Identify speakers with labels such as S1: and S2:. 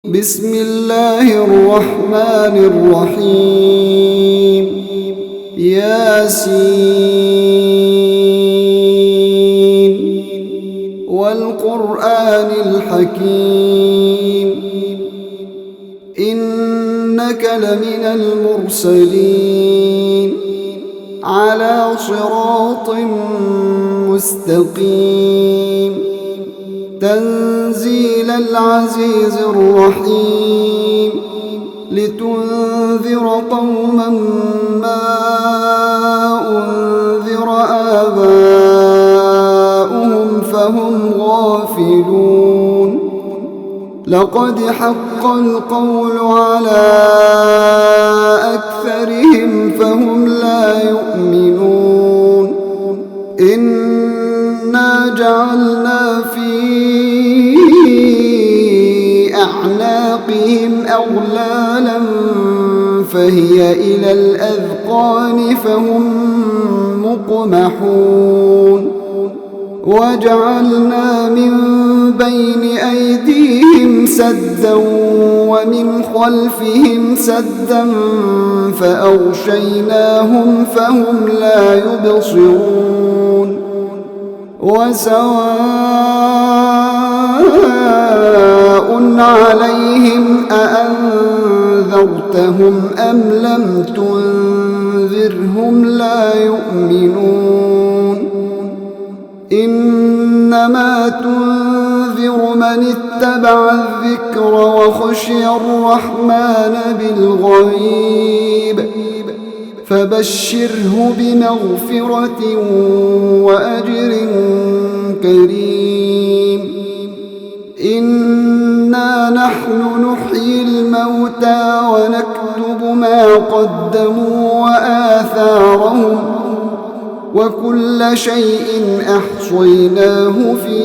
S1: بسم الله الرحمن الرحيم ياسين والقرآن الحكيم إنك لمن المرسلين على صراط مستقيم تنزيل العزيز الرحيم لتنذر قوما ما أنذر آباؤهم فهم غافلون لقد حق القول على أكثرهم فهم لا يؤمنون إنا جعلنا في أعناقهم أغلالا فهي إلى الأذقان فهم مقمحون وجعلنا من بين أيديهم سدا ومن خلفهم سدا فأغشيناهم فهم لا يبصرون وسواء عليهم أأنذرتهم أم لم تنذرهم لا يؤمنون إنما تنذر من اتبع الذكر وخشي الرحمن بالغيب فبشره بمغفرة وأجر كريم إنا نحن نحيي الموتى ونكتب ما قدموا وآثارهم وكل شيء أحصيناه في